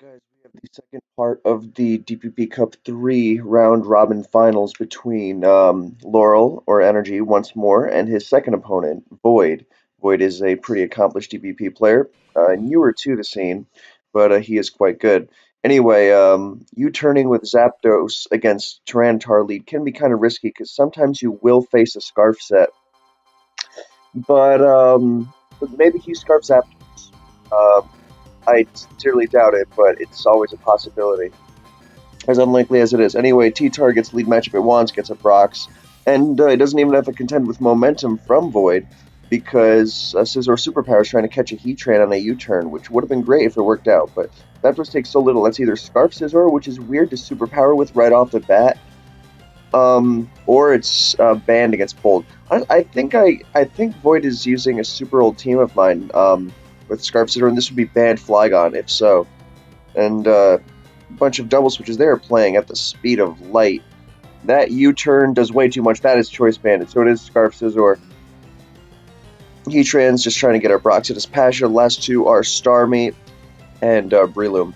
Guys, we have the second part of the DPP Cup 3 round robin finals between Laurel, or Energy, once more, and his second opponent, Void. Void is a pretty accomplished DPP player, newer to the scene, but he is quite good. Anyway, you turning with Zapdos against Tyranitar lead can be kind of risky because sometimes you will face a Scarf set, but maybe he Scarf Zapdos. I sincerely doubt it, but it's always a possibility, as unlikely as it is. Anyway, T-Tar gets lead matchup it wants, gets a Brox, and it doesn't even have to contend with momentum from Void, because Scizor Superpower is trying to catch a Heatran on a U-turn, which would have been great if it worked out, but that just takes so little. That's either Scarf Scizor, which is weird to Superpower with right off the bat, or it's banned against Bolt. I think Void is using a super old team of mine, with Scarf Scizor, and this would be banned Flygon if so. And a bunch of double switches there playing at the speed of light. That U-turn does way too much. That is Choice Banded, so it is Scarf Scizor. Heatran's just trying to get our Brox at his Pasha. The last two are Starmie and Breloom.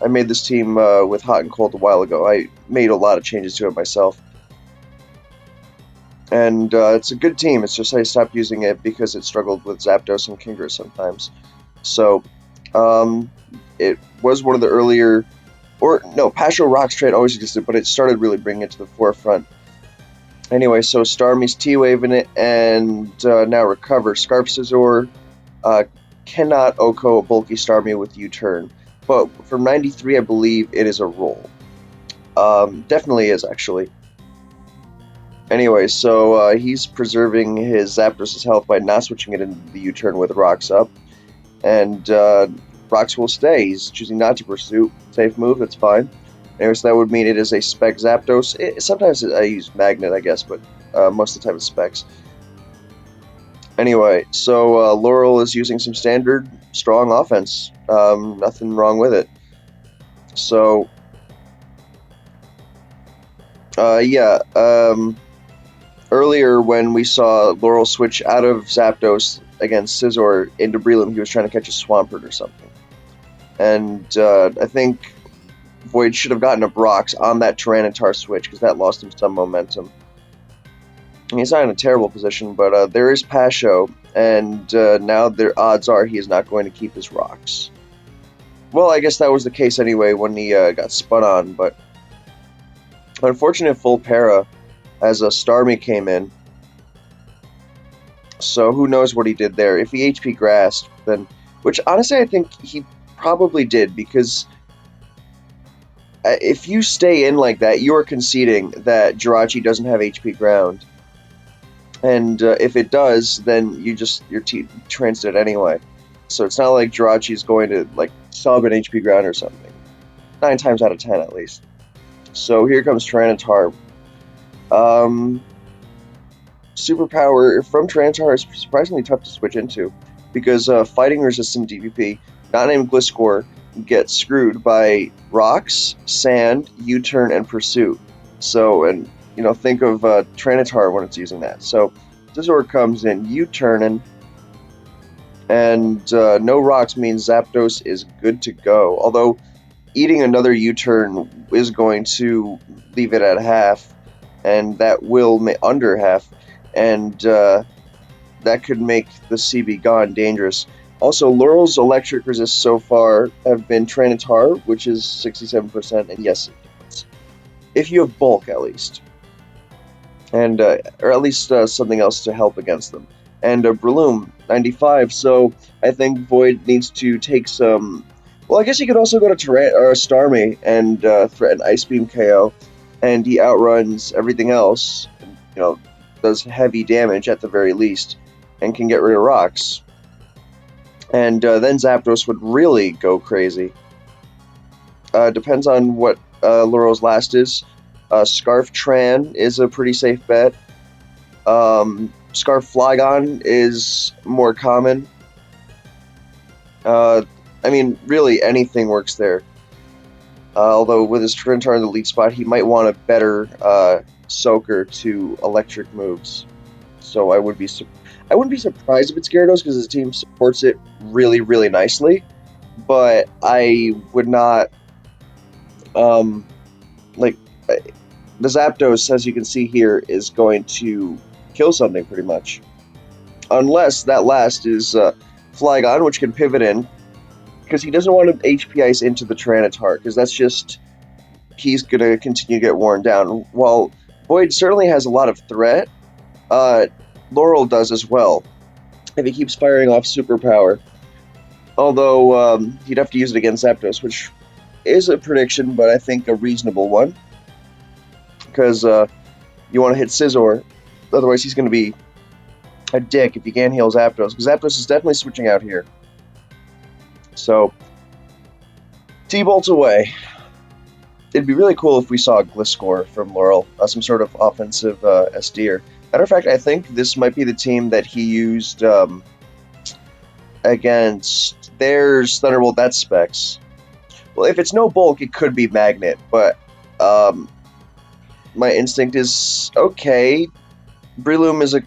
I made this team with Hot and Cold a while ago. I made a lot of changes to it myself. And it's a good team. It's just I stopped using it because it struggled with Zapdos and Kingler sometimes. So, it was one of the earlier, or no, Pasha Rocks trade always existed, but it started really bringing it to the forefront. Anyway, so Starmie's T-Waving it, and now Recover. Scarf Scizor cannot OHKO a bulky Starmie with U-turn, but from 93, I believe it is a roll. Definitely is, actually. Anyway, so he's preserving his Zapdos' health by not switching it into the U-turn with Rocks up. And Rocks will stay. He's choosing not to pursue. Safe move, that's fine. Anyway, so that would mean it is a Spec Zapdos. Sometimes I use Magnet, I guess, but most of the time it's Specs. Anyway, so Laurel is using some standard strong offense. Nothing wrong with it. So, yeah, earlier when we saw Laurel switch out of Zapdos against Scizor into Breloom, he was trying to catch a Swampert or something. And I think Void should have gotten a Brox on that Tyranitar switch, because that lost him some momentum. And he's not in a terrible position, but there is Pasho, and now their odds are he is not going to keep his Rocks. Well, I guess that was the case anyway when he got spun on, but unfortunate full para as a Starmie came in. So who knows what he did there. If he HP grassed, then, which honestly I think he probably did, because if you stay in like that, you are conceding that Jirachi doesn't have HP ground. And if it does, then you're transit anyway. So it's not like Jirachi is going to like sub an HP ground or something. 9 times out of 10 at least. So here comes Tyranitar. Superpower from Tyranitar is surprisingly tough to switch into, because fighting resistant DPP, not named Gliscor, gets screwed by Rocks, Sand, U-turn, and Pursuit. So, and think of Tyranitar when it's using that. So Scizor comes in U-turning, and no Rocks means Zapdos is good to go. Although eating another U-turn is going to leave it at half, and that will under half, and that could make the CB gone dangerous. Also, Laurel's electric resists so far have been Tyranitar, which is 67%, and yes, if you have bulk at least, and or at least something else to help against them. And Breloom 95. So I think Void needs to take some. Well, I guess he could also go to Starmie and threaten Ice Beam KO, and he outruns everything else. Does heavy damage at the very least, and can get rid of Rocks. And then Zapdos would really go crazy. Depends on what Laurel's last is. Scarf Tran is a pretty safe bet. Scarf Flygon is more common. I mean, really anything works there. Although with his Tyranitar in the lead spot, he might want a better soaker to electric moves. So I wouldn't be surprised if it's Gyarados, because his team supports it really, really nicely. but I would not like the Zapdos, as you can see here, is going to kill something pretty much, unless that last is Flygon, which can pivot in because he doesn't want to HP Ice into the Tyranitar because that's just he's gonna continue to get worn down. While Void certainly has a lot of threat, uh, Laurel does as well if he keeps firing off superpower. Although he'd have to use it against Zapdos, which is a prediction, but I think a reasonable one because you want to hit Scizor. Otherwise, he's going to be a dick if you can't heal Zapdos, because Zapdos is definitely switching out here. So, T-Bolt away. It'd be really cool if we saw a Gliscor from Laurel, some sort of offensive SDer. Matter of fact, I think this might be the team that he used against. There's Thunderbolt, that's Specs. Well, if it's no bulk, it could be Magnet, but um, my instinct is okay. Breloom is a.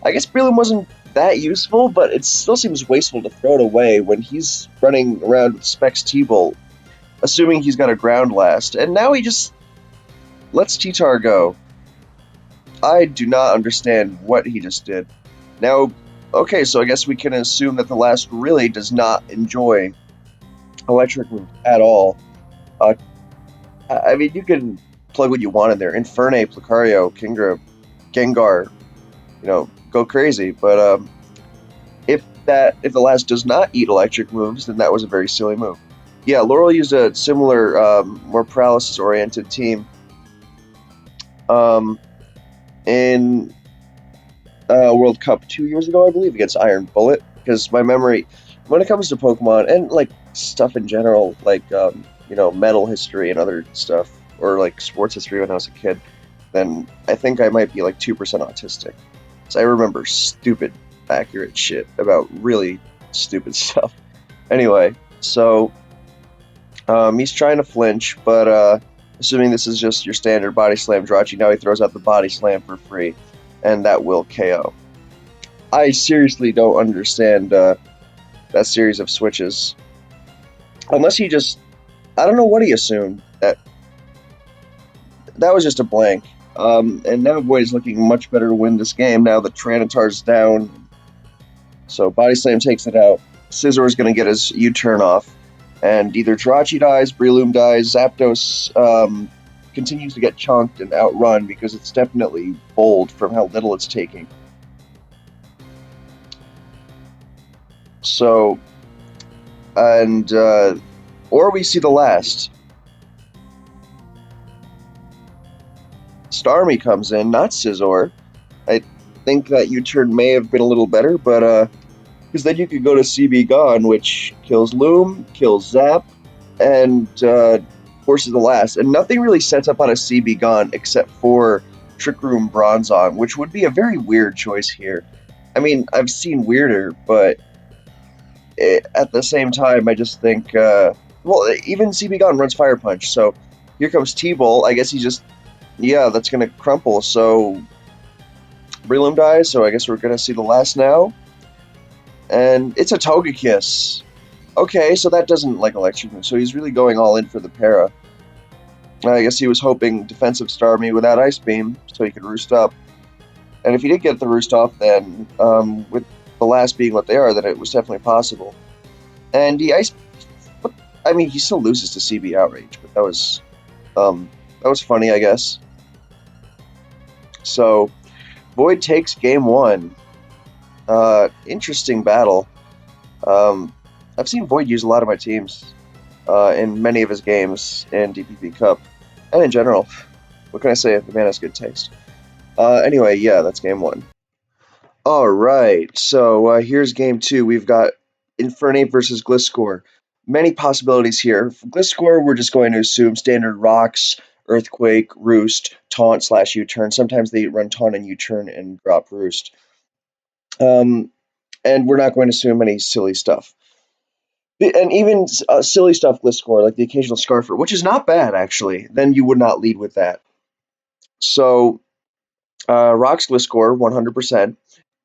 I guess Breloom wasn't that useful, but it still seems wasteful to throw it away when he's running around with Specs T-Bolt, assuming he's got a ground last. And now he just lets T-Tar go. I do not understand what he just did. Now, okay, so I guess we can assume that the last really does not enjoy electric move at all. Uh, I mean, you can plug what you want in there. Infernape, Lucario, Kingdra, Gengar, go crazy. But if the last does not eat electric moves, then that was a very silly move. Yeah, Laurel used a similar, more paralysis-oriented team um, in World Cup 2 years ago, I believe, against Iron Bullet. Because my memory, when it comes to Pokemon and like stuff in general, like metal history and other stuff, or like sports history when I was a kid, then I think I might be like 2% autistic. So I remember stupid accurate shit about really stupid stuff. Anyway, so he's trying to flinch, but assuming this is just your standard body slam jirachi, now he throws out the body slam for free, and that will KO. I seriously don't understand that series of switches. Unless he just, I don't know what he assumed. That was just a blank. And now Void looking much better to win this game now that Tyranitar's down. So Body Slam takes it out. Scizor is going to get his U-turn off. And either Jirachi dies, Breloom dies, Zapdos continues to get chunked and outrun because it's definitely bold from how little it's taking. So, and, or we see the last. Starmie comes in, not Scizor. I think that U-turn may have been a little better, but, because then you could go to CB Gone, which kills Loom, kills Zap, and forces the last. And nothing really sets up on a CB Gone except for Trick Room Bronzong, which would be a very weird choice here. I mean, I've seen weirder, but at the same time, I just think, well, even CB Gone runs Fire Punch, so here comes T-Bolt. I guess he's just, yeah, that's going to crumple, so Breloom dies, so I guess we're going to see the last now. And it's a Togekiss. Okay, so that doesn't like electric move, so he's really going all in for the para. I guess he was hoping defensive Starmie without Ice Beam, so he could roost up. And if he did get the roost off, then with the last being what they are, then it was definitely possible. And the Ice, I mean, he still loses to CB Outrage, but that was funny, I guess. So Void takes game one. Interesting battle. I've seen Void use a lot of my teams in many of his games in DPP Cup and in general. What can I say? The man has good taste. Anyway, yeah, that's game one. All right, so here's game two. We've got Infernape versus Gliscor. Many possibilities here. For Gliscor, we're just going to assume standard rocks, Earthquake, Roost, Taunt / U-turn. Sometimes they run Taunt and U-turn and drop Roost. And we're not going to assume any silly stuff. And even silly stuff Gliscor, like the occasional Scarfer, which is not bad, actually, then you would not lead with that. So, Rocks Gliscor, 100%.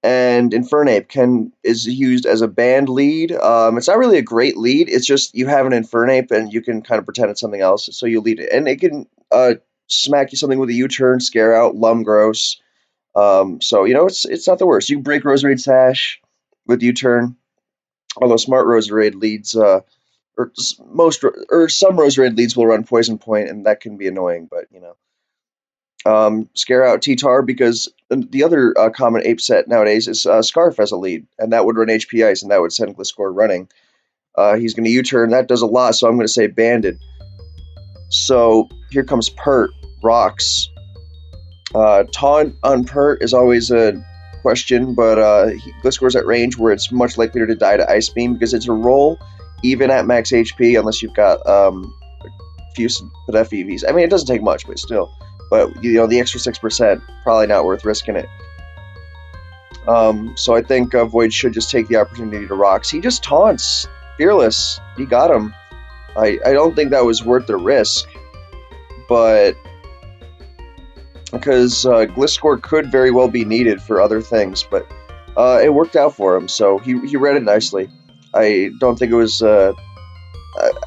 and Infernape is used as a banned lead. It's not really a great lead. It's just you have an Infernape and you can kind of pretend it's something else, so you lead it, and it can smack you something with a U-turn, scare out, Lumgross. So it's not the worst. You can break Roserade Sash with U-turn, although Smart Roserade leads or some Roserade leads will run Poison Point, and that can be annoying, but scare out T-Tar, because the other common ape set nowadays is Scarf as a lead, and that would run HP Ice, and that would send Gliscor running. He's going to U-turn. That does a lot, so I'm going to say Banded. So here comes Pert, Rocks. Taunt on Pert is always a question, but Gliscor's at range where it's much likelier to die to Ice Beam because it's a roll even at max HP unless you've got Fuse Pedef EVs. I mean, it doesn't take much, but still. But the extra 6%, probably not worth risking it. So I think Void should just take the opportunity to Rocks. He just taunts. Fearless. He got him. I don't think that was worth the risk, but because Gliscor could very well be needed for other things, but it worked out for him, so he read it nicely. I don't think it was... I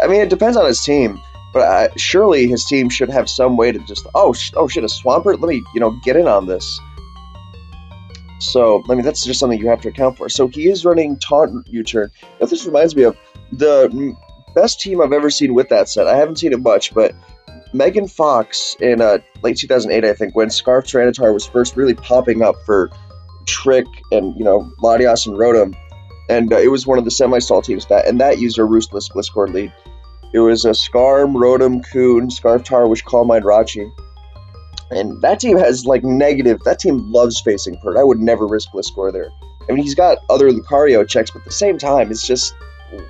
mean, it depends on his team, but surely his team should have some way to just... Oh shit, a Swampert? Let me, get in on this. So, I mean, that's just something you have to account for. So he is running Taunt U-turn. Now, this reminds me of the best team I've ever seen with that set. I haven't seen it much, but Megan Fox in late 2008, I think, when Scarf Tyranitar was first really popping up for Trick and, Latias and Rotom, and it was one of the semi-stall teams that used a Ruthless Gliscor lead. It was a Skarm, Rotom, Coon, Scarf Tar, which Call Mine Jirachi. And that team has, negative... That team loves facing Pert. I would never risk Gliscor there. I mean, he's got other Lucario checks, but at the same time, it's just...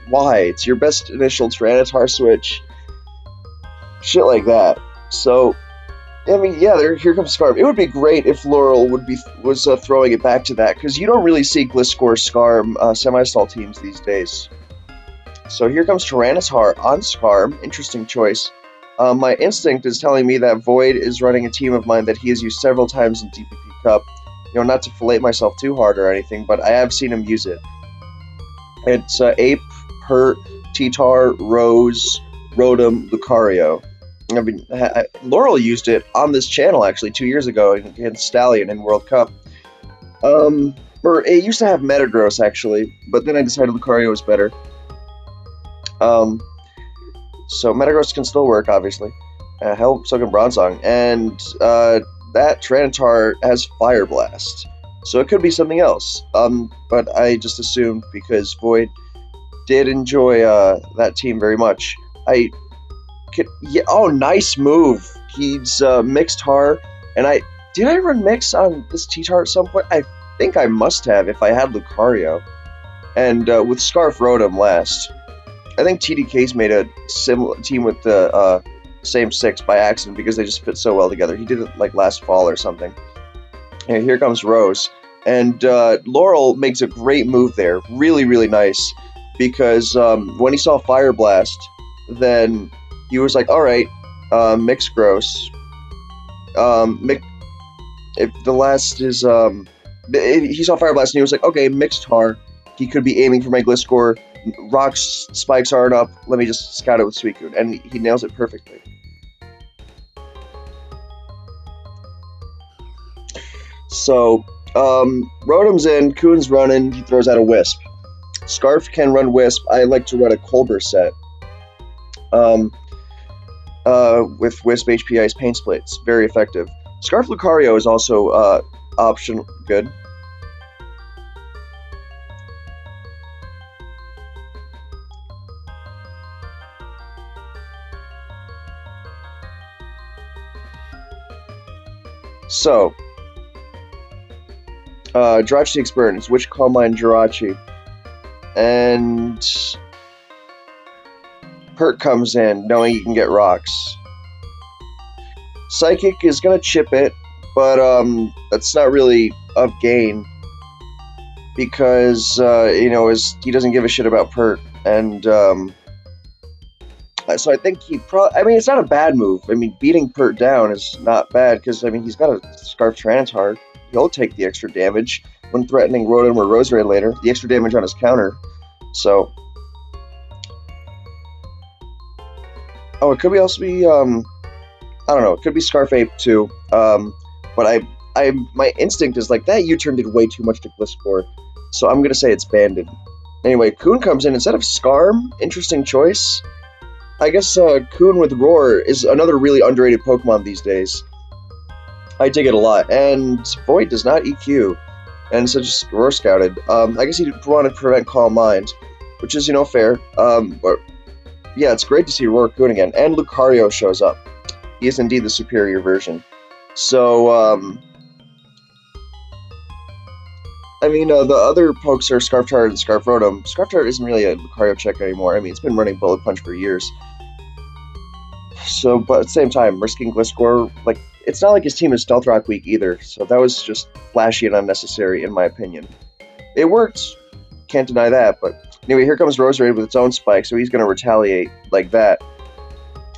Why? It's your best initial Tyranitar switch. Shit like that. So, I mean, yeah, here comes Skarm. It would be great if Laurel was throwing it back to that, because you don't really see Gliscor Skarm semi-stall teams these days. So here comes Tyranitar on Skarm. Interesting choice. My instinct is telling me that Void is running a team of mine that he has used several times in DPP Cup. Not to fillet myself too hard or anything, but I have seen him use it. It's Ape, Pert, T-Tar, Rose, Rotom, Lucario. I mean, Laurel used it on this channel actually 2 years ago against Stallion in World Cup. Or it used to have Metagross actually, but then I decided Lucario was better. So Metagross can still work, obviously. Hell, so can Bronzong. And that Tyranitar has Fire Blast. So it could be something else. But I just assumed because Void did enjoy that team very much. Oh, nice move. He's Mixed Tar. And did I run Mix on this T-Tar at some point? I think I must have if I had Lucario. And with Scarf Rotom last. I think TDK's made a similar team with the same 6 by accident because they just fit so well together. He did it last fall or something. And here comes Rose. And Laurel makes a great move there. Really, really nice. Because when he saw Fire Blast, then he was like, alright, Mix Gross. If the last is... he saw Fire Blast and he was like, okay, Mixed Tar. He could be aiming for my Gliscor. Rock's spikes aren't up. Let me just scout it with suicune. And he nails it perfectly. So, Rotom's in, Coon's running, he throws out a Wisp. Scarf can run Wisp. I like to run a Colbur set. With Wisp, HP Ice, Pain Split. It's very effective. Scarf Lucario is also option good. So, Jirachi takes Burn. Which Calm Mind Jirachi? And Pert comes in, knowing he can get rocks. Psychic is going to chip it, but that's not really of gain. Because, he doesn't give a shit about Pert. And, so I think I mean, it's not a bad move. I mean, beating Pert down is not bad, because, I mean, he's got a Scarf Tyranitar. He'll take the extra damage. when threatening Rotom or Roserade later, the extra damage on his counter. So, oh, it could also be I don't know, it could be Scarfape too. But my instinct is like that U-turn did way too much to Gliscor, so I'm gonna say it's banded. Anyway, Coon comes in instead of Skarm. Interesting choice. I guess Coon with Roar is another really underrated Pokemon these days. I dig it a lot, and Void does not EQ, and so just Roar Scouted. I guess he wanted to prevent Calm Mind, which is, fair. But yeah, it's great to see Roar Coon again, and Lucario shows up. He is indeed the superior version. So, the other pokes are Scarfgars and Scarf Rotom. Scarfgars isn't really a Lucario check anymore. I mean, it's been running Bullet Punch for years. So, but at the same time, risking Gliscor, it's not like his team is Stealth Rock weak either, so that was just flashy and unnecessary, in my opinion. It worked, can't deny that, but anyway, here comes Roserade with its own spike, so he's going to retaliate like that.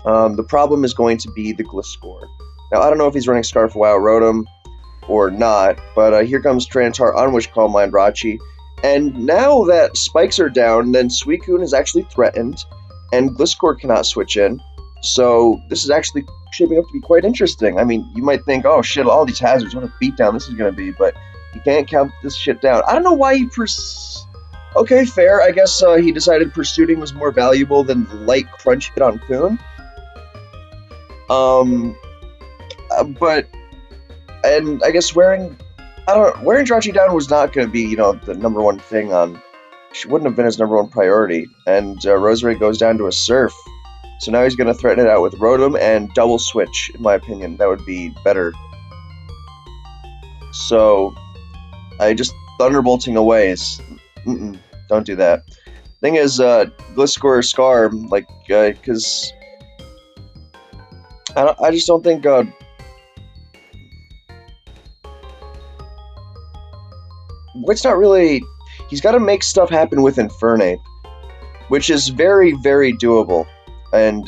The problem is going to be the Gliscor. Now, I don't know if he's running Scarf WoW Rotom or not, but here comes Tyranitar on which Calm Mind Jirachi, and now that spikes are down, then Suicune is actually threatened, and Gliscor cannot switch in, so this is actually shaping up to be quite interesting. I mean, you might think, oh shit, all these hazards, what a beatdown this is going to be, but you can't count this shit down. I don't know why he okay, fair, I guess he decided Pursuiting was more valuable than the light crunch hit on Coon. And I guess wearing Jirachi down was not going to be, the number one thing she wouldn't have been his number one priority, and Roserade goes down to a Surf, so now he's going to threaten it out with Rotom and double switch, in my opinion, that would be better. So, I just Thunderbolting away is, don't do that. Thing is, Gliscor or Skarm, because I just don't think, it's not really, he's got to make stuff happen with Infernape, which is very, very doable. And,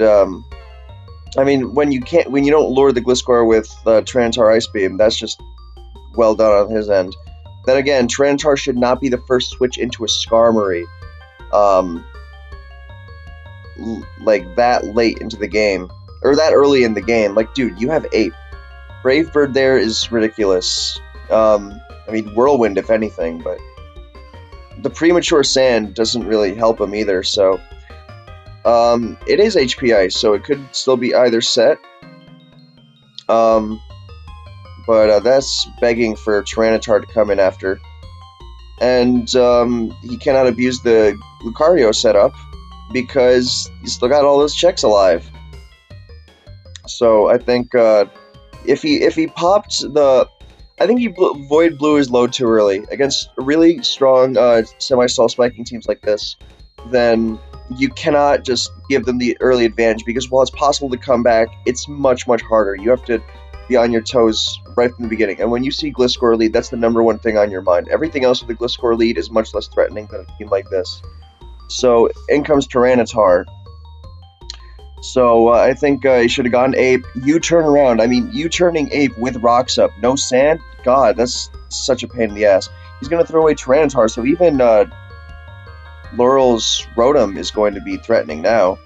when you don't lure the Gliscor with Tyranitar Ice Beam, that's just well done on his end. Then again, Tyranitar should not be the first switch into a Skarmory, that late into the game, or that early in the game. Dude, you have Ape. Brave Bird there is ridiculous. Whirlwind, if anything, but the premature Sand doesn't really help him either, so it is HP Ice, so it could still be either set. But that's begging for Tyranitar to come in after. And he cannot abuse the Lucario setup because he's still got all those checks alive. So I think if he popped I think he Void blew his load too early. Against really strong semi-stall spiking teams like this, then you cannot just give them the early advantage, because while it's possible to come back, it's much, much harder. You have to be on your toes right from the beginning. And when you see Gliscor lead, that's the number one thing on your mind. Everything else with the Gliscor lead is much less threatening than a team like this. So in comes Tyranitar. So I think he should have gone Ape. U-turn around. U-turning Ape with rocks up. No Sand? God, that's such a pain in the ass. He's going to throw away Tyranitar, so even Laurel's Rotom is going to be threatening now.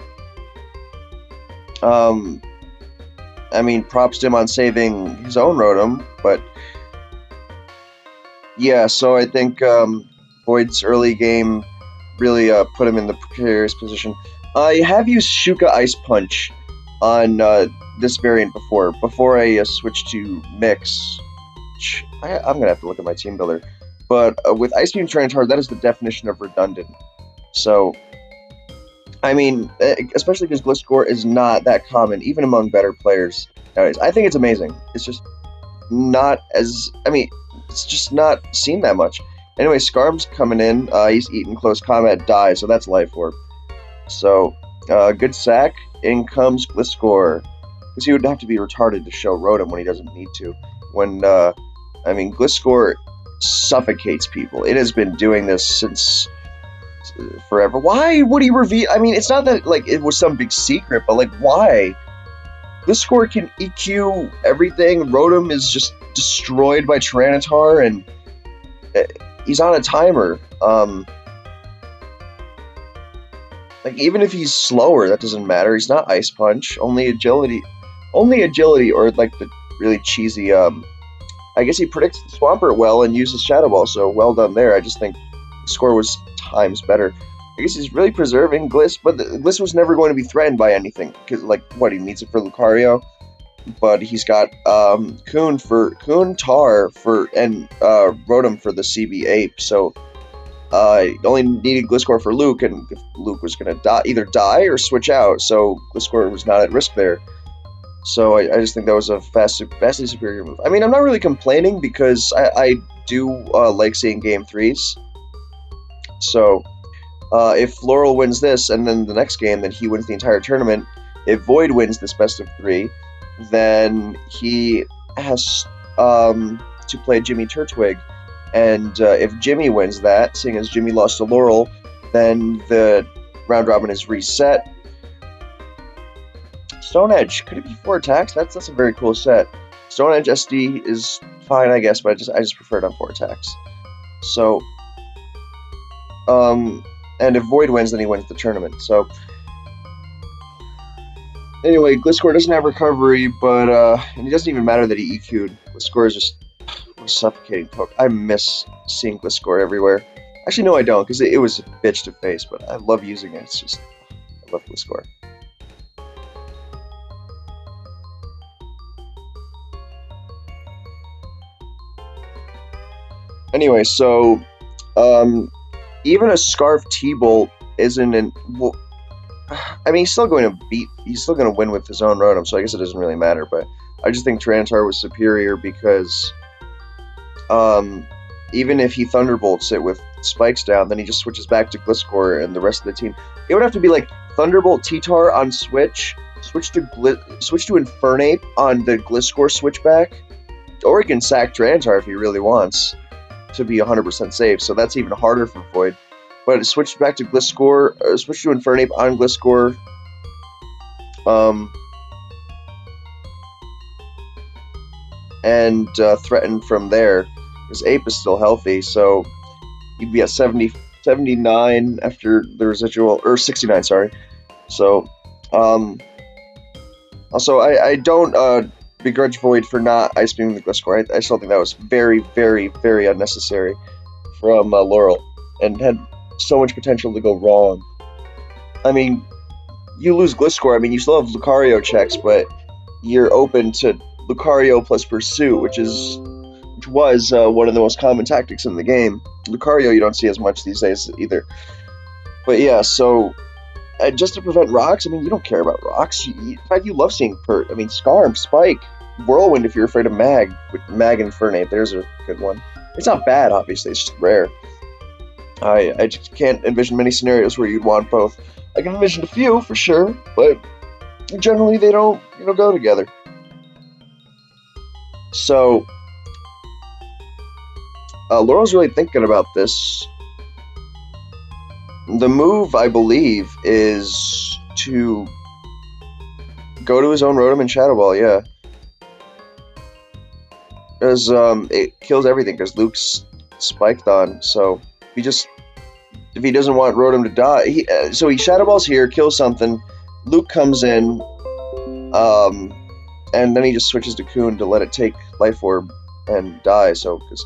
Props to him on saving his own Rotom, but yeah, so I think Void's early game really put him in the precarious position. I have used Shuka Ice Punch on this variant before I switched to Mix. I'm going to have to look at my team builder. But with Ice Beam Tyranitar, that is the definition of redundant. So, especially because Gliscor is not that common, even among better players nowadays. I think it's amazing. It's just not it's just not seen that much. Anyway, Skarm's coming in. He's eating Close Combat Die, so that's Life Orb. So, good sack. In comes Gliscor. Because he would have to be retarded to show Rotom when he doesn't need to. Gliscor suffocates people. It has been doing this since forever. Why would he reveal? It's not that it was some big secret, but why? Gliscor can EQ everything. Rotom is just destroyed by Tyranitar, he's on a timer. Like even if he's slower, that doesn't matter. He's not Ice Punch. Only agility, or like the really cheesy. I guess he predicts the Swampert well and uses Shadow Ball. So well done there. I just think the score was times better. I guess he's really preserving Gliss, but Gliss was never going to be threatened by anything because, like, what, he needs it for Lucario, but he's got Kuhn Tar and Rotom for the CB Ape. So only needed Gliscor for Luke, and if Luke was going to either die or switch out, so Gliscor was not at risk there. So I just think that was a vastly superior move. I mean, I'm not really complaining because I do like seeing Game 3s. So if Laurel wins this, and then the next game, then he wins the entire tournament. If Void wins this best of 3, then he has to play Jimmy Turtwig. And if Jimmy wins that, seeing as Jimmy lost to Laurel, then the round robin is reset. Stone Edge, could it be 4 attacks? That's a very cool set. Stone Edge SD is fine, I guess, but I just prefer it on 4 attacks. So, and if Void wins, then he wins the tournament. So, anyway, Gliscor doesn't have recovery, but and it doesn't even matter that he EQ'd. Gliscor is just a suffocating poke. I miss seeing Gliscor everywhere. Actually, no, I don't, because it was a bitch to face, but I love using it. It's just, I love Gliscor. Anyway, so even a Scarf T-Bolt isn't an. Well, I mean, he's still going to win with his own Rotom, so I guess it doesn't really matter. But I just think Tyranitar was superior because even if he Thunderbolts it with spikes down, then he just switches back to Gliscor and the rest of the team. It would have to be like Thunderbolt T-Tar on switch to Infernape on the Gliscor switchback, or he can sack Tyranitar if he really wants to be 100% safe, so that's even harder for Void. But it switched back to Gliscor, switched to Infernape on Gliscor. And threatened from there. His Ape is still healthy, so he'd be at 79 after the residual, or 69, sorry. So, also, I don't begrudge Void for not Ice Beaming the Gliscor. I still think that was very, very, very unnecessary from Laurel, and had so much potential to go wrong. I mean, you lose Gliscor, I mean, you still have Lucario checks, but you're open to Lucario plus Pursuit, which was one of the most common tactics in the game. Lucario you don't see as much these days either. But yeah, so just to prevent rocks, I mean, you don't care about rocks. In fact, you love seeing Pert. I mean, Skarm, Spike, Whirlwind if you're afraid of Mag. With Mag and Infernape, there's a good one. It's not bad, obviously, it's just rare. I just can't envision many scenarios where you'd want both. I can envision a few, for sure, but generally they don't go together. So, Laurel's really thinking about this. The move, I believe, is to go to his own Rotom and Shadow Ball, yeah. Because it kills everything, because Luke's spiked on, so if he doesn't want Rotom to die, so he Shadow Balls here, kills something, Luke comes in, and then he just switches to Kuhn to let it take Life Orb and die, so, because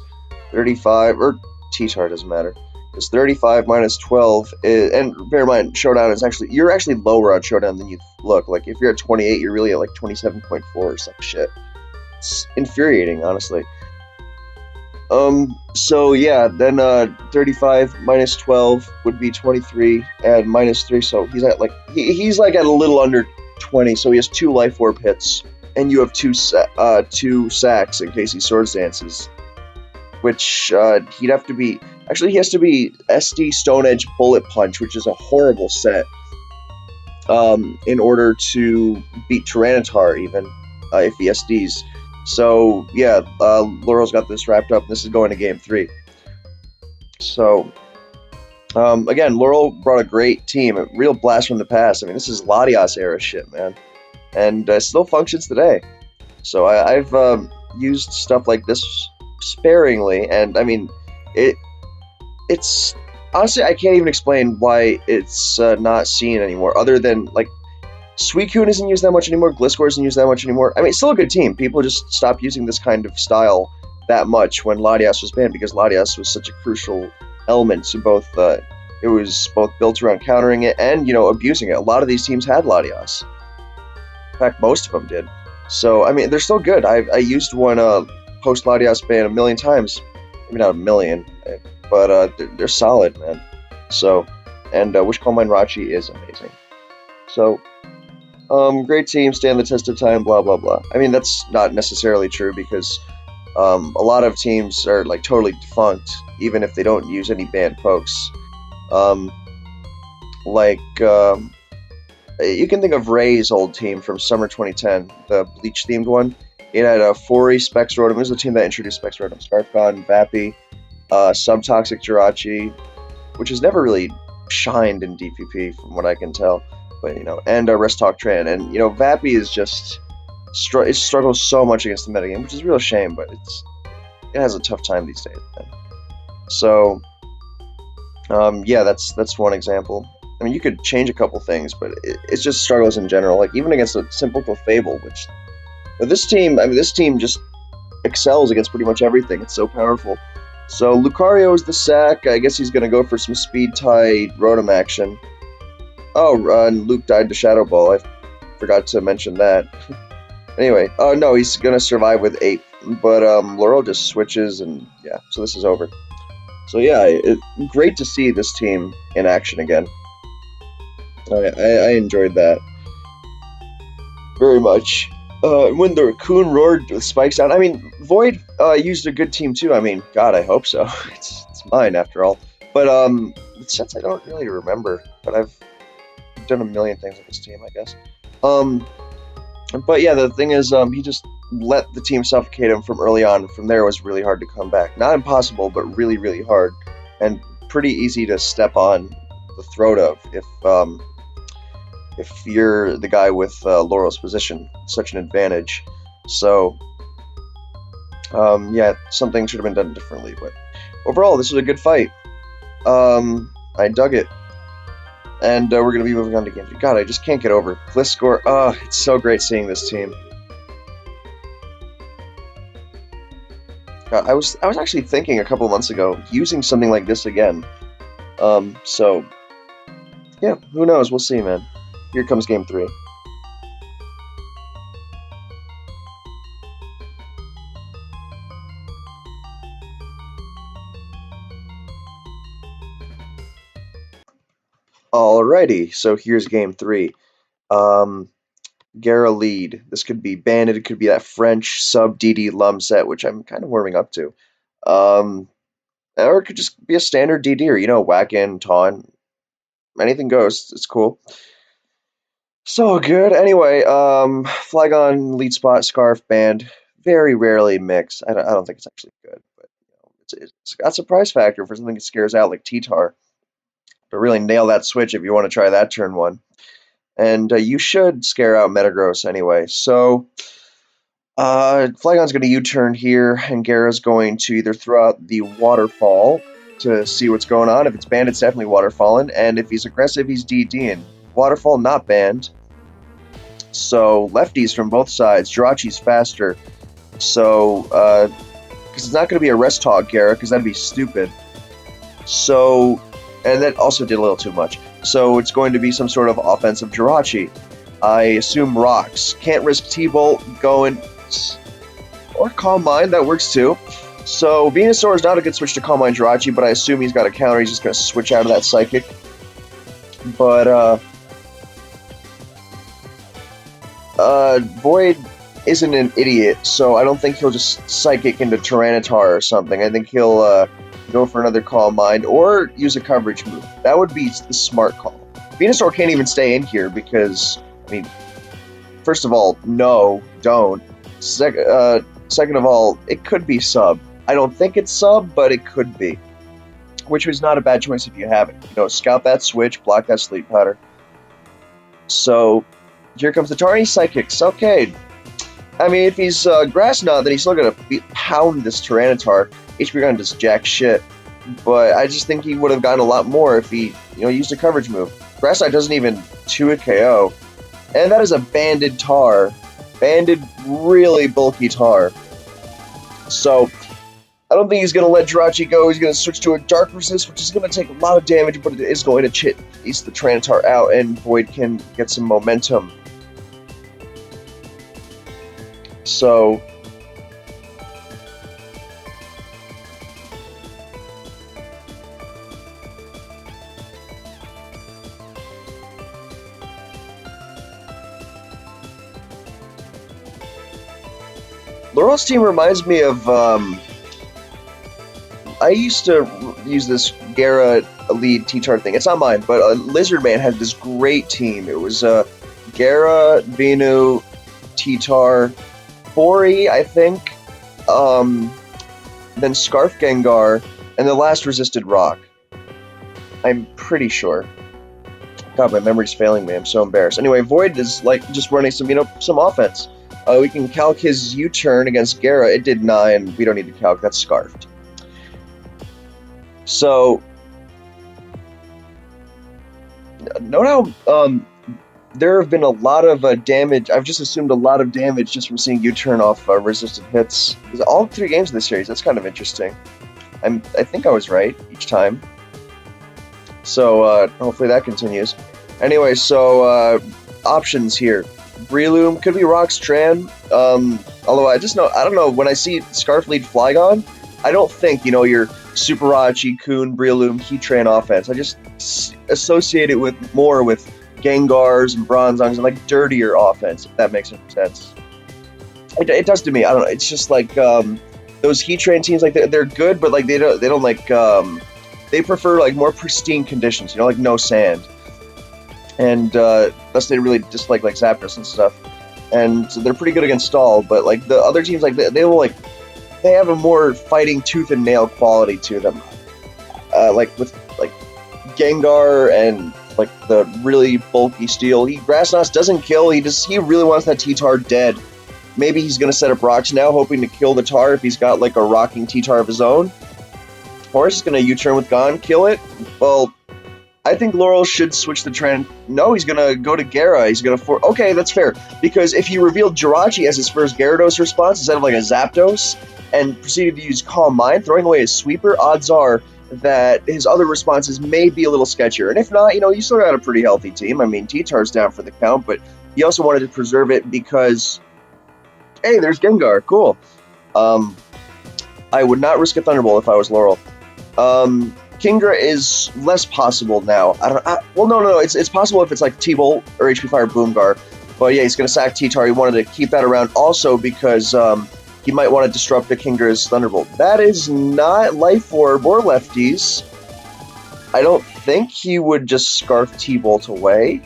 35, or T-Tar doesn't matter. Because 35 minus 12 is, and bear in mind, Showdown is you're actually lower on Showdown than you look. Like, if you're at 28, you're really at like 27.4 or some shit. It's infuriating, honestly. So yeah, then 35 minus 12 would be 23, and minus 3, so he's at like, he's like at a little under 20, so he has 2 Life Orb hits, and you have 2 sacks in case he Swords Dances. Which he'd have to be. Actually, he has to be SD Stone Edge Bullet Punch, which is a horrible set, in order to beat Tyranitar, even if he SDs. So yeah, Laurel's got this wrapped up. This is going to Game 3. So again, Laurel brought a great team, a real blast from the past. I mean, this is Latias era shit, man, and still functions today. So I've used stuff like this sparingly, and I mean, it it's honestly I can't even explain why it's not seen anymore. Other than like suicune isn't used that much anymore, gliscor isn't used that much anymore. I mean, it's still a good team. People just stopped using this kind of style that much when Latias was banned because Latias was such a crucial element to both. It was both built around countering it and abusing it. A lot of these teams had Latias. In fact, most of them did. So I mean, they're still good. I used one post Latias ban a million times. Maybe not a million, but they're solid, man. So, and Wish Call Mine Rachi is amazing. So, great team, stand the test of time, blah blah blah. I mean, that's not necessarily true because a lot of teams are like totally defunct, even if they don't use any banned pokes. Um, like you can think of Ray's old team from Summer 2010, the Bleach themed one. It had a FORRY, Specs Rotom. It was the team that introduced Specs Rotom, Scarfgars, Vappy, Subtoxic Jirachi, which has never really shined in DPP from what I can tell. But and Rest Talk Tran, and Vappy is just it struggles so much against the metagame, which is a real shame. But it has a tough time these days. Man. So yeah, that's one example. I mean, you could change a couple things, but it's just struggles in general. Like even against a simple Fable, but this team just excels against pretty much everything. It's so powerful. So Lucario is the sack. I guess he's gonna go for some speed tie Rotom action. Oh, and Luke died to Shadow Ball. I forgot to mention that. Anyway, no, he's gonna survive with 8. But Laurel just switches, and yeah, so this is over. So yeah, great to see this team in action again. I enjoyed that very much. When the raccoon roared with spikes down, I mean, Void used a good team too. I mean, God, I hope so. It's mine after all. But since I don't really remember, but I've done a million things with this team, I guess. But yeah, the thing is, he just let the team suffocate him from early on. From there, it was really hard to come back. Not impossible, but really, really hard, and pretty easy to step on the throat of if you're the guy with Laurel's position. Such an advantage. So, yeah, something should have been done differently. But overall, this was a good fight. I dug it. And we're going to be moving on to game 3. God, I just can't get over gliscor. It's so great seeing this team. God, I was actually thinking a couple months ago using something like this again. So yeah, who knows? We'll see, man. Here comes game 3. Alrighty, so here's game 3. Gara lead. This could be Bandit, it could be that French sub DD Lum set, which I'm kind of warming up to. Or it could just be a standard DD, whack in, taunt. Anything goes. It's cool. So good. Anyway, Flygon lead spot, Scarf band. Very rarely mix. I don't think it's actually good, but it's got surprise factor for something that scares out like T-Tar. To really nail that switch if you want to try that turn 1. And you should scare out Metagross anyway. So Flygon's going to U-turn here, and Gara's going to either throw out the Waterfall to see what's going on. If it's banned, it's definitely Waterfalling, and if he's aggressive, he's DDing. Waterfall not banned. So lefties from both sides. Jirachi's faster. So, because it's not going to be a Rest Talk Gara, because that'd be stupid. So, and that also did a little too much. So it's going to be some sort of offensive Jirachi. I assume rocks. Can't risk T-Bolt going, or Calm Mind, that works too. So Venusaur is not a good switch to Calm Mind Jirachi, but I assume he's got a counter. He's just going to switch out of that Psychic. But Void isn't an idiot, so I don't think he'll just Psychic into Tyranitar or something. I think he'll go for another Calm Mind or use a coverage move. That would be the smart call. Venusaur can't even stay in here because, I mean, first of all, no, don't. Second of all, it could be sub. I don't think it's sub, but it could be. Which was not a bad choice if you have it. Scout that switch, block that Sleep Powder. So, here comes the Tari Psychics. Okay. I mean, if he's Grass Knot, then he's still going to pound this Tyranitar. HP Gun does jack shit. but I just think he would have gotten a lot more if he, used a coverage move. Grass Knot doesn't even 2 a KO, and that is a banded tar, banded really bulky tar. So I don't think he's going to let Jirachi go. He's going to switch to a Dark Resist, which is going to take a lot of damage, but it is going to chase the Tyranitar out, and Void can get some momentum. So Laurel's team reminds me of, I used to use this Gara Elite T-Tar thing. It's not mine, but Lizard Man had this great team. It was Gara, Venu, T-Tar, FORRY, I think, then Scarfgars, and the last resisted Rock. I'm pretty sure. God, my memory's failing me. I'm so embarrassed. Anyway, Void is like just running some offense. We can calc his U-turn against Gara. It did 9. We don't need to calc. That's Scarfed. So, note how there have been a lot of damage. I've just assumed a lot of damage just from seeing U-turn off resisted hits. All 3 games of this series. That's kind of interesting. I think I was right each time. So hopefully that continues. Anyway, so options here. Breloom could be Rock's Tran. Although I don't know, when I see Scarf lead Flygon, I don't think, your Super Rachi, Coon, Breloom, Heatran offense. I just associate it more with Gengars and Bronzongs and like dirtier offense, if that makes any sense. It does to me. I don't know. It's just like those Heatran teams, like they're good, but like they don't like they prefer like more pristine conditions, like no sand. And thus they really dislike like Zapdos and stuff, and so they're pretty good against Stall. But like the other teams, like they have a more fighting tooth and nail quality to them, like with like Gengar and like the really bulky steel. Grass Knot doesn't kill. He really wants that T-Tar dead. Maybe he's gonna set up rocks now, hoping to kill the Tar if he's got like a rocking T-Tar of his own. Or he's gonna U-turn with Gon, kill it. Well, I think Laurel should switch the trend. No, he's going to go to Gara. He's going to... Okay, that's fair. Because if he revealed Jirachi as his first Gyarados response instead of like a Zapdos, and proceeded to use Calm Mind, throwing away his Sweeper, odds are that his other responses may be a little sketchier. And if not, you still got a pretty healthy team. I mean, T-Tar's down for the count, but he also wanted to preserve it because... Hey, there's Gengar. Cool. I would not risk a Thunderbolt if I was Laurel. Kingdra is less possible now. Well, no. It's possible if it's like T-Bolt or HP Fire Boomgar. But yeah, he's going to sack T-Tar. He wanted to keep that around also because he might want to disrupt the Kingdra's Thunderbolt. That is not Life Orb or Lefties. I don't think he would just Scarf T-Bolt away.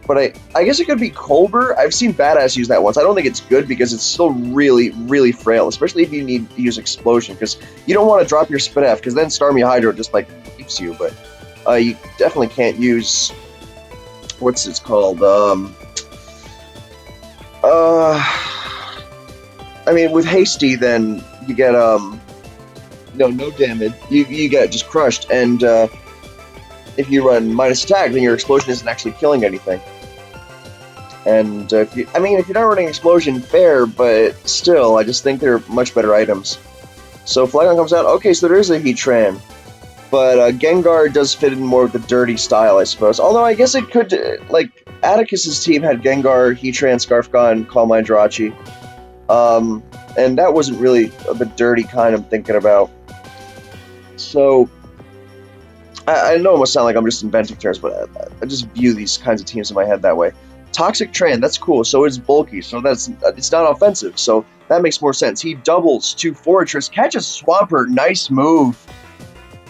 But I guess it could be Colbur. I've seen Badass use that once. I don't think it's good because it's still really, really frail, especially if you need to use Explosion, because you don't want to drop your Spit F, because then Starmie Hydro just, like, keeps you, but you definitely can't use... What's it called? I mean, with Hasty, then you get, no damage. You get just crushed, and, if you run minus attack, then your Explosion isn't actually killing anything. And if you're not running Explosion, fair, but still, I just think they're much better items. So Flygon comes out. Okay, so there is a Heatran, but Gengar does fit in more with the dirty style, I suppose. Although I guess it could, like Atticus's team had Gengar, Heatran, Scarfgars, Calm Mind, Jirachi, and that wasn't really the dirty kind I'm thinking about. So. I know it must sound like I'm just inventing terms, but I just view these kinds of teams in my head that way. Toxic Tran, that's cool, so it's bulky, so it's not offensive, so that makes more sense. He doubles to Fortress, catches Swampert, nice move.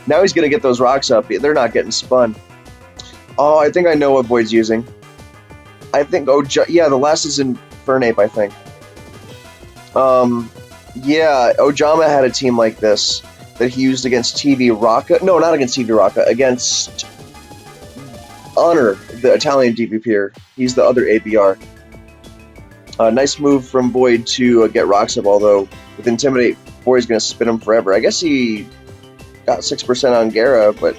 Now he's going to get those rocks up. They're not getting spun. Oh, I think I know what Void's using. I think, yeah, the last is Infernape, I think. Yeah, Ojama had a team like this that he used against TV Rocca. No, not against TV Rocca. Against Honor, the Italian DPP. He's the other ABR. Nice move from Void to get rocks up, although with Intimidate, Void's going to spin him forever. I guess he got 6% on Gara, but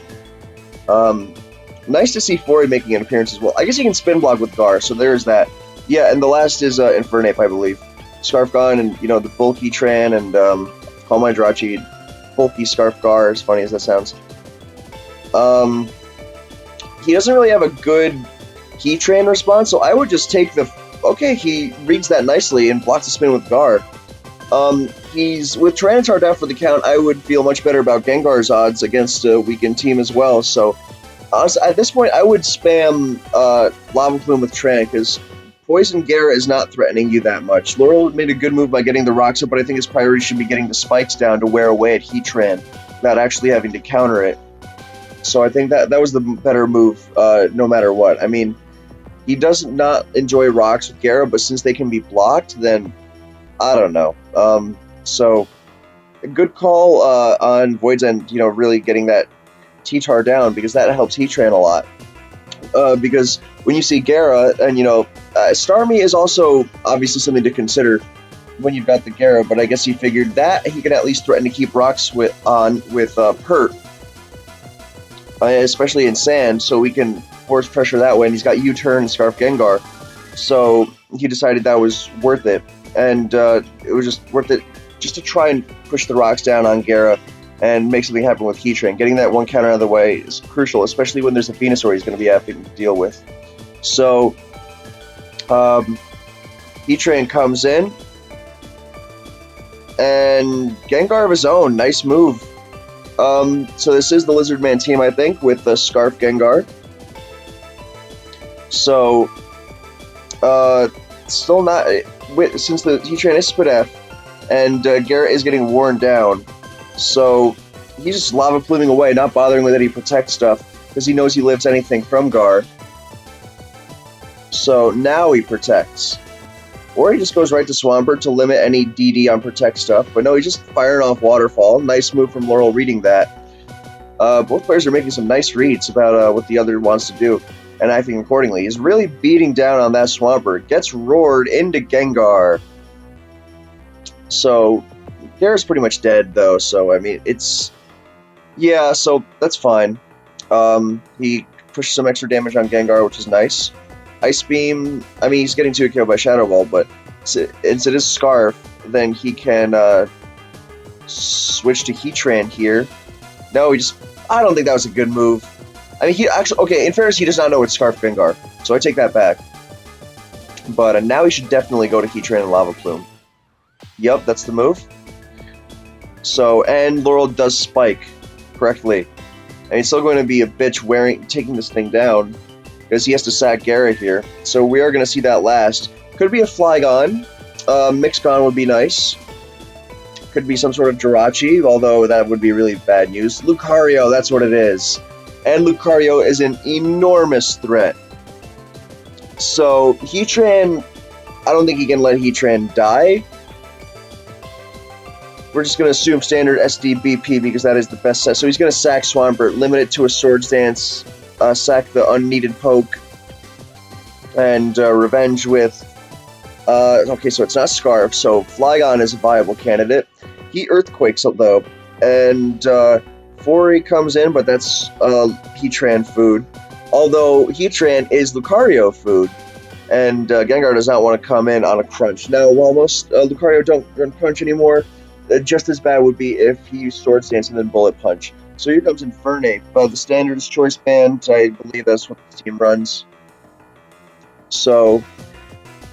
nice to see FORRY making an appearance as well. I guess he can spin block with Gar, so there's that. Yeah, and the last is Infernape, I believe. Scarfgars and, you know, the bulky Tran and call my Jirachi bulky Scarfgars, as funny as that sounds. He doesn't really have a good Heatran response, so I would just take the... Okay, he reads that nicely and blocks the spin with Gar. He's... With Tyranitar down for the count, I would feel much better about Gengar's odds against a weakened team as well, so... Honestly, at this point, I would spam Lava Plume with Tran, because Poison Gara is not threatening you that much. Laurel made a good move by getting the rocks up, but I think his priority should be getting the spikes down to wear away at Heatran, not actually having to counter it. So I think that was the better move, no matter what. I mean, he does not enjoy rocks with Gara, but since they can be blocked, then I don't know. So a good call on Void's End, you know, really getting that T-Tar down, because that helps Heatran a lot. Because when you see Gara, and you know, Starmie is also obviously something to consider when you've got the Gara, but I guess he figured that he can at least threaten to keep rocks with Pert, especially in sand, so we can force pressure that way. And he's got U-turn and Scarf Gengar, so he decided that was worth it, and it was just worth it just to try and push the rocks down on Gara and make something happen with Heatran. Getting that one counter out of the way is crucial, especially when there's a Venusaur he's going to be having to deal with. So, Heatran comes in, and Gengar of his own, nice move. So this is the Lizard Man team, I think, with the Scarf Gengar. So, still not, since the Heatran is split F, and Garrett is getting worn down, so he's just Lava Pluming away, not bothering with any Protect stuff, because he knows he lives anything from Gar. So now he Protects. Or he just goes right to Swampert to limit any DD on Protect stuff, but no, he's just firing off Waterfall. Nice move from Laurel reading that. Both players are making some nice reads about what the other wants to do, and acting accordingly. He's really beating down on that Swampert. Gets roared into Gengar. So Gara's pretty much dead, though, so, I mean, it's... Yeah, so that's fine. He pushes some extra damage on Gengar, which is nice. Ice Beam, I mean, he's getting 2 KO by Shadow Ball, but since it is Scarf, then he can switch to Heatran here. No, I don't think that was a good move. I mean, he actually... Okay, in fairness, he does not know it's Scarf Gengar, so I take that back. But now he should definitely go to Heatran and Lava Plume. Yep, that's the move. So, and Laurel does spike correctly. And he's still going to be a bitch taking this thing down, because he has to sack Gara here. So we are going to see that last. Could be a Flygon. Mixgon would be nice. Could be some sort of Jirachi, although that would be really bad news. Lucario, that's what it is. And Lucario is an enormous threat. So, Heatran, I don't think he can let Heatran die. We're just going to assume standard SDBP because that is the best set. So he's going to sack Swampert, limit it to a Swords Dance, sack the unneeded poke, and revenge with... okay, so it's not Scarf, so Flygon is a viable candidate. He Earthquakes, though, and FORRY comes in, but that's Heatran food. Although Heatran is Lucario food, and Gengar does not want to come in on a crunch. Now, while most Lucario don't run crunch anymore, just as bad would be if he used Swords Dance and then Bullet Punch. So here comes Infernape, the standards choice band. I believe that's what the team runs. So,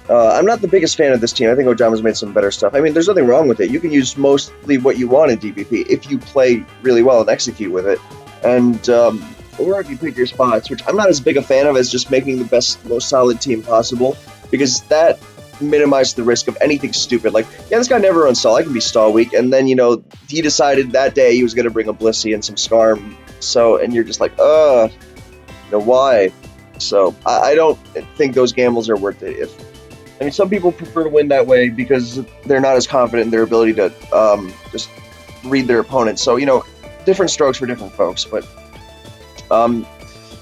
I'm not the biggest fan of this team. I think Ojama's made some better stuff. I mean, there's nothing wrong with it. You can use mostly what you want in DPP if you play really well and execute with it. And, or if you pick your spots, which I'm not as big a fan of as just making the best, most solid team possible, because that minimizes the risk of anything stupid. Like, yeah, this guy never runs stall. I can be stall weak. And then, you know, he decided that day he was going to bring a Blissey and some Skarm. So, and you're just like, you know, why? So, I don't think those gambles are worth it. I mean, some people prefer to win that way because they're not as confident in their ability to just read their opponent. So, you know, different strokes for different folks. But,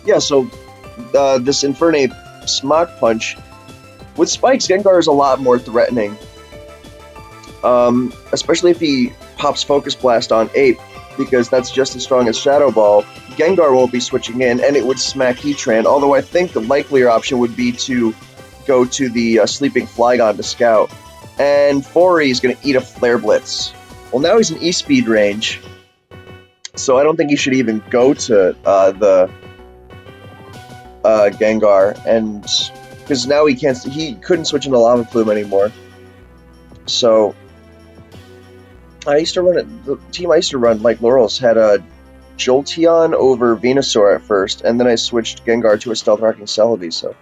yeah, so this Infernape Smock Punch, with spikes, Gengar is a lot more threatening. Especially if he pops Focus Blast on Ape. because that's just as strong as Shadow Ball. Gengar won't be switching in, and it would smack Heatran, although I think the likelier option would be to go to the Sleeping Flygon to scout. And FORRY is going to eat a Flare Blitz. Well, now he's in E-Speed range, so I don't think he should even go to the Gengar, and because now he couldn't switch into Lava Plume anymore. So the team I used to run, like Laurel's, had a Jolteon over Venusaur at first, and then I switched Gengar to a Stealth Rocking Celebi. So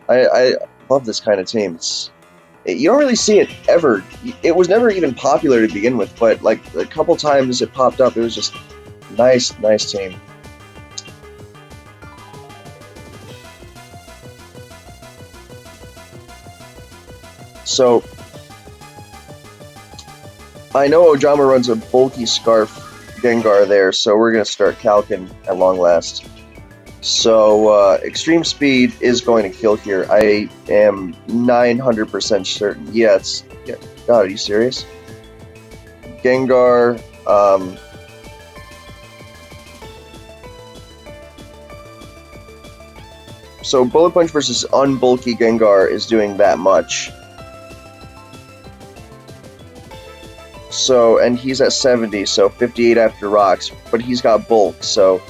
I love this kind of team. You don't really see it ever. It was never even popular to begin with, but like a couple times it popped up. It was just nice team. So I know Ojama runs a bulky Scarf Gengar there, so we're going to start calcing at long last. So Extreme Speed is going to kill here. I am 900% certain. Yeah, God, are you serious? Gengar, so Bullet Punch versus unbulky Gengar is doing that much. So, and he's at 70, so 58 after rocks, but he's got bulk, so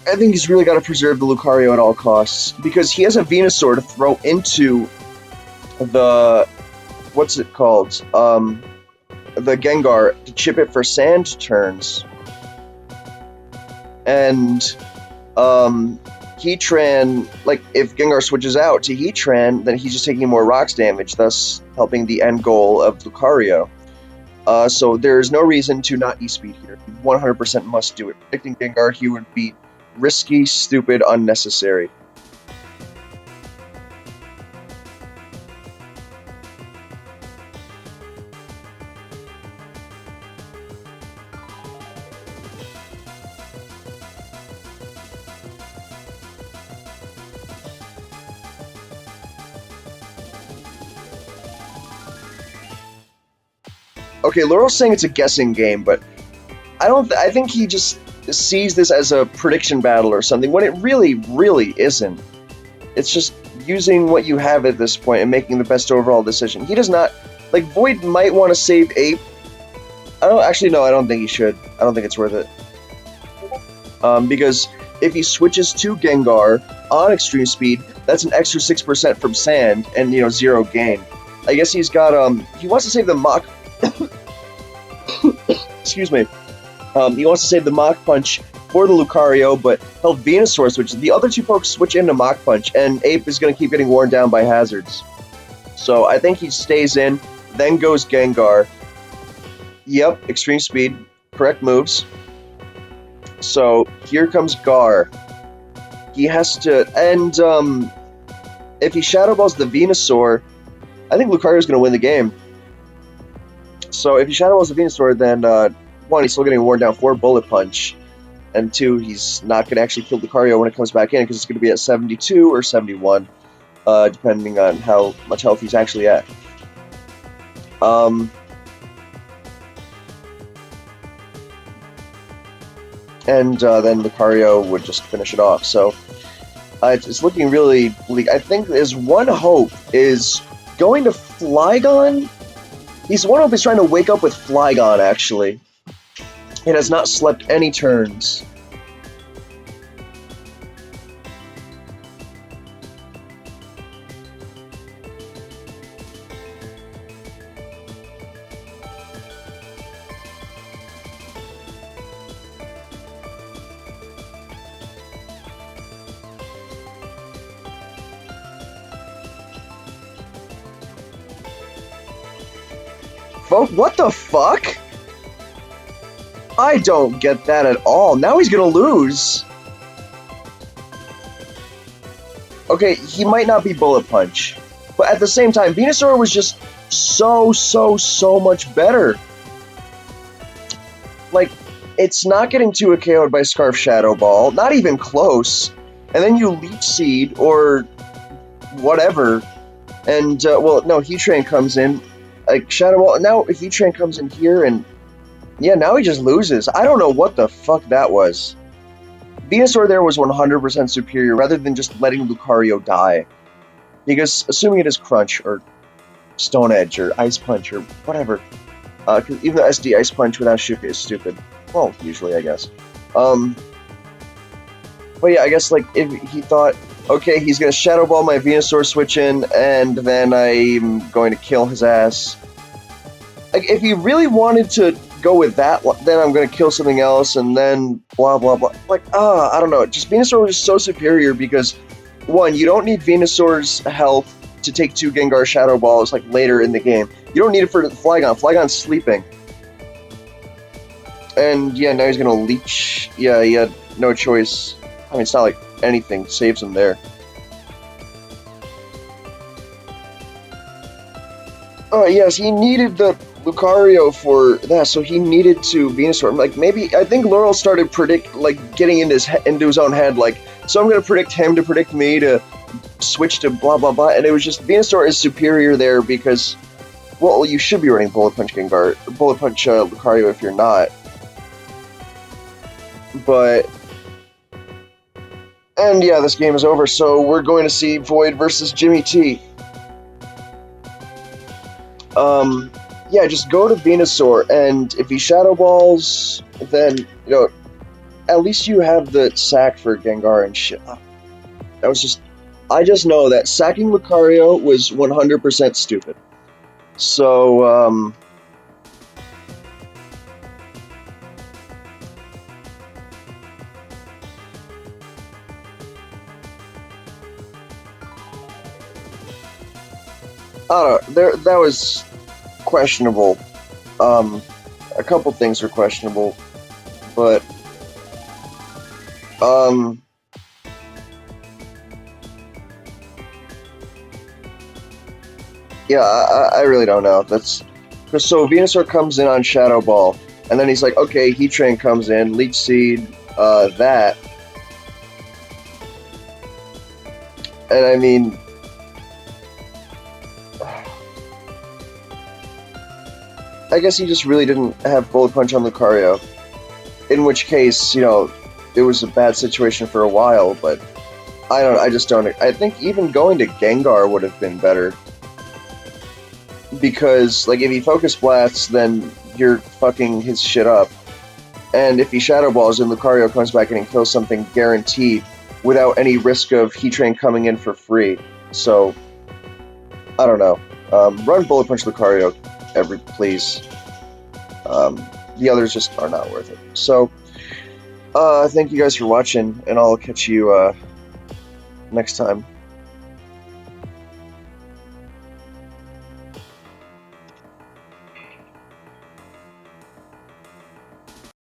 I think he's really got to preserve the Lucario at all costs, because he has a Venusaur to throw into the, what's it called, the Gengar, to chip it for sand turns. And, Heatran, like, if Gengar switches out to Heatran, then he's just taking more rocks damage, thus helping the end goal of Lucario. So there's no reason to not E-Speed here. 100% must do it. Predicting Gengar, he would be risky, stupid, unnecessary. Okay, Laurel's saying it's a guessing game, but I think he just sees this as a prediction battle or something, when it really isn't. It's just using what you have at this point and making the best overall decision. He does not, like, Void might want to save Ape. I don't think he should. I don't think it's worth it. Because if he switches to Gengar on Extreme Speed, that's an extra 6% from Sand, and, 0 gain. I guess he's got, he wants to save the Mach... Excuse me. He wants to save the Mach Punch for the Lucario, but he'll Venusaur switch. The other two folks switch into Mach Punch, and Ape is going to keep getting worn down by hazards. So I think he stays in, then goes Gengar. Yep, Extreme Speed. Correct moves. So here comes Gar. He has to, and if he Shadow Balls the Venusaur, I think Lucario's going to win the game. So if he Shadow Balls the Venusaur, then 1, he's still getting worn down for Bullet Punch, and 2, he's not going to actually kill Lucario when it comes back in, because it's going to be at 72 or 71, depending on how much health he's actually at. And then Lucario would just finish it off. So it's looking really bleak. I think his one hope is going to Flygon. His one hope is trying to wake up with Flygon, actually. It has not slept any turns. What the fuck? I don't get that at all. Now he's gonna lose. Okay, he might not be Bullet Punch, but at the same time, Venusaur was just so much better. Like, it's not getting 2 KO'd by Scarf Shadow Ball, not even close. And then you Leech Seed or whatever, And, well, no, Heat Train comes in, like, Shadow Ball, now if Heat Train comes in here, and, yeah, now he just loses. I don't know what the fuck that was. Venusaur there was 100% superior, rather than just letting Lucario die. Because, assuming it is Crunch, or Stone Edge, or Ice Punch, or whatever, because even the SD Ice Punch without Shuka is stupid. Well, usually, I guess. But yeah, I guess, like, if he thought, okay, he's gonna Shadow Ball my Venusaur switch in, and then I'm going to kill his ass. Like, if he really wanted to go with that, then I'm gonna kill something else, and then blah blah blah. Like, I don't know. Just Venusaur was so superior because, one, you don't need Venusaur's health to take 2 Gengar Shadow Balls, like, later in the game. You don't need it for Flygon. Flygon's sleeping. And, yeah, now he's gonna leech. Yeah, he had no choice. I mean, it's not like anything saves him there. Oh, yes, he needed the Lucario for that, so he needed to Venusaur. Like, maybe, I think Laurel started getting into his own head, like, so I'm gonna predict him to predict me to switch to blah blah blah, and it was just, Venusaur is superior there because, well, you should be running Bullet Punch Lucario if you're not. But, and yeah, this game is over, so we're going to see Void versus Jimmy T. Yeah, just go to Venusaur, and if he Shadow Balls, then, at least you have the sack for Gengar and shit. That was just, I just know that sacking Lucario was 100% stupid. So, I don't know, that was questionable. A couple things were questionable, but, yeah, I really don't know. That's, so Venusaur comes in on Shadow Ball, and then he's like, okay, Heat Train comes in, Leech Seed, that. And I mean, I guess he just really didn't have Bullet Punch on Lucario. In which case, it was a bad situation for a while, but I just don't, I think even going to Gengar would have been better. Because, like, if he Focus Blasts, then you're fucking his shit up. And if he Shadow Balls, then Lucario comes back in and kills something guaranteed without any risk of Heat Train coming in for free. So, I don't know. Run Bullet Punch Lucario, please. The others just are not worth it. So, thank you guys for watching, and I'll catch you next time.